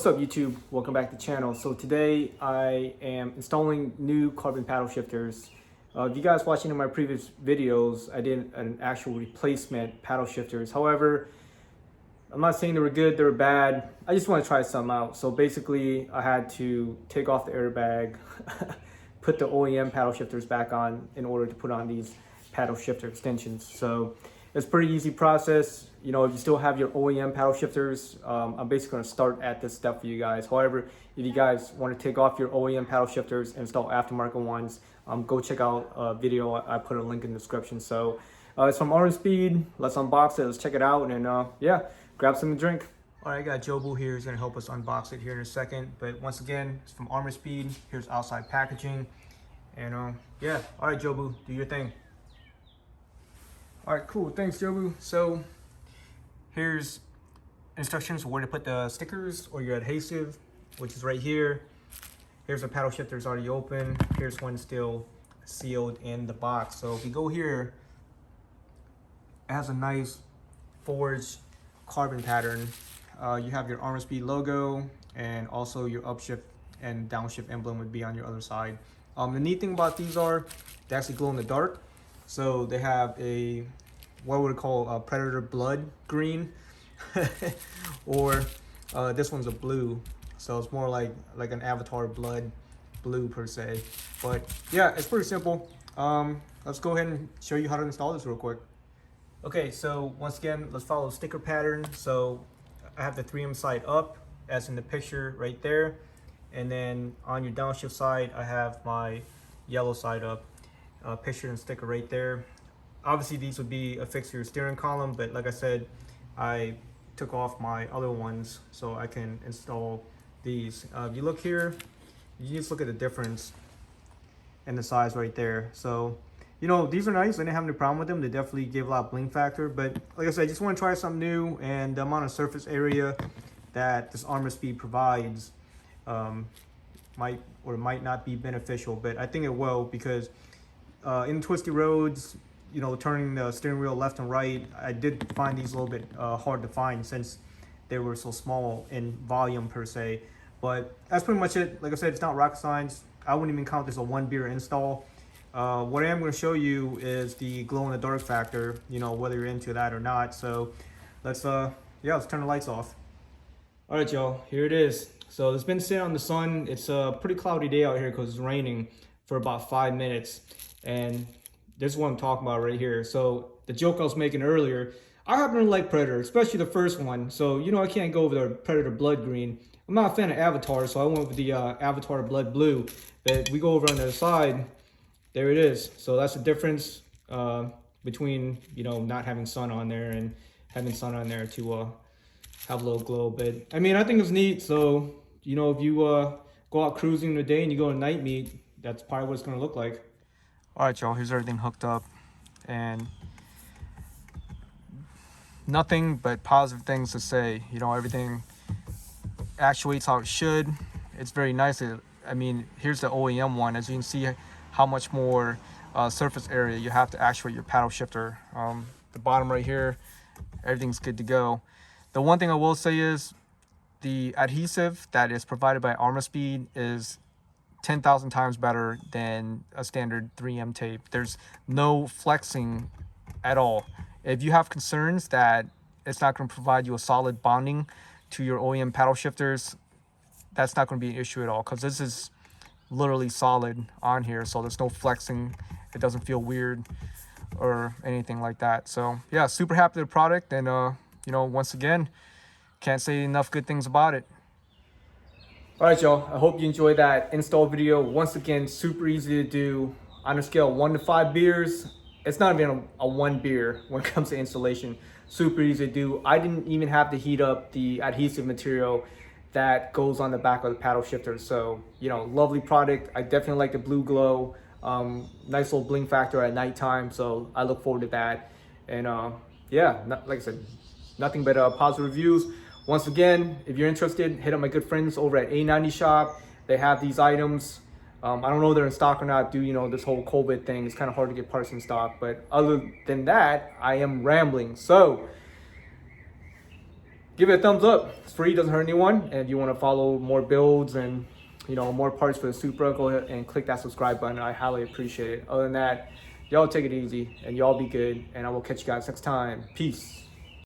What's up YouTube? Welcome back to the channel. So today I am installing new carbon paddle shifters. If you guys watching in my previous videos, I did an actual replacement paddle shifters. However, I'm not saying they were good, they were bad. I just want to try some out. So basically I had to take off the airbag, put the OEM paddle shifters back on in order to put on these paddle shifter extensions. So it's a pretty easy process. You know, if you still have your OEM paddle shifters, I'm basically going to start at this step for you guys. However, if you guys want to take off your OEM paddle shifters and install aftermarket ones, go check out a video. I put a link in the description. So it's from Armor Speed. Let's unbox it. Let's check it out. And yeah, grab something to drink. All right, I got Jobu here. He's going to help us unbox it here in a second. But once again, it's from Armor Speed. Here's outside packaging. And yeah, all right, Jobu, do your thing. All right, cool. Thanks, Jobu. So here's instructions where to put the stickers or your adhesive, which is right here. Here's the paddle shifters already open. Here's one still sealed in the box. So if you go here, it has a nice forged carbon pattern. You have your Armor Speed logo, and also your upshift and downshift emblem would be on your other side. The neat thing about these are they actually glow in the dark. So they have a, what would it call, a predator blood green, or this one's a blue. So it's more like an avatar blood blue per se. But yeah, it's pretty simple. Let's go ahead and show you how to install this real quick. Okay, so once again, let's follow the sticker pattern. So I have the 3M side up, as in the picture right there. And then on your downshift side, I have my yellow side up. Picture and sticker right there. Obviously these would be affixed to your steering column, but like I said, I took off my other ones so I can install these. If you look here, you just look at the difference in the size right there. So, you know, these are nice. I didn't have any problem with them. They definitely give a lot of bling factor, but like I said, I just want to try something new, and the amount of surface area that this Armor Speed provides might or might not be beneficial, but I think it will, because in twisty roads, you know, turning the steering wheel left and right, I did find these a little bit hard to find since they were so small in volume per se. But that's pretty much it. Like I said, it's not rocket science. I wouldn't even count this a one beer install. What I am going to show you is the glow in the dark factor, you know, whether you're into that or not. So let's let's turn the lights off. All right, y'all, here it is. So it's been sitting on the sun. It's a pretty cloudy day out here because it's raining for about 5 minutes. And this is what I'm talking about right here. So the joke I was making earlier, I happen to like Predator, especially the first one. So, you know, I can't go with the Predator Blood Green. I'm not a fan of Avatar, so I went with the Avatar Blood Blue. But we go over on the other side, there it is. So that's the difference between, you know, not having sun on there and having sun on there to have a little glow. But I mean, I think it's neat. So, you know, if you go out cruising in the day and you go to night meet, that's probably what it's going to look like. All right, y'all, here's everything hooked up, and nothing but positive things to say. You know, everything actuates how it should. It's very nice. I mean, here's the OEM one. As you can see how much more surface area you have to actuate your paddle shifter. The bottom right here, everything's good to go. The one thing I will say is the adhesive that is provided by Armor Speed is 10,000 times better than a standard 3M tape. There's no flexing at all. If you have concerns that it's not going to provide you a solid bonding to your OEM paddle shifters, that's not going to be an issue at all, because this is literally solid on here, so there's no flexing. It doesn't feel weird or anything like that. So yeah, super happy with the product, and you know, once again, can't say enough good things about it. All right, y'all, I hope you enjoyed that install video. Once again, super easy to do. On a scale of 1 to 5 beers, it's not even a 1 beer when it comes to installation. Super easy to do. I didn't even have to heat up the adhesive material that goes on the back of the paddle shifter. So, you know, lovely product. I definitely like the blue glow. Nice little bling factor at nighttime. So I look forward to that. And yeah, like I said, nothing but positive reviews. Once again, if you're interested, hit up my good friends over at A90 Shop. They have these items. I don't know if they're in stock or not due, you know, this whole COVID thing. It's kind of hard to get parts in stock. But other than that, I am rambling. So give it a thumbs up. It's free, doesn't hurt anyone. And if you want to follow more builds and more parts for the Supra, go ahead and click that subscribe button. I highly appreciate it. Other than that, y'all take it easy and y'all be good. And I will catch you guys next time. Peace.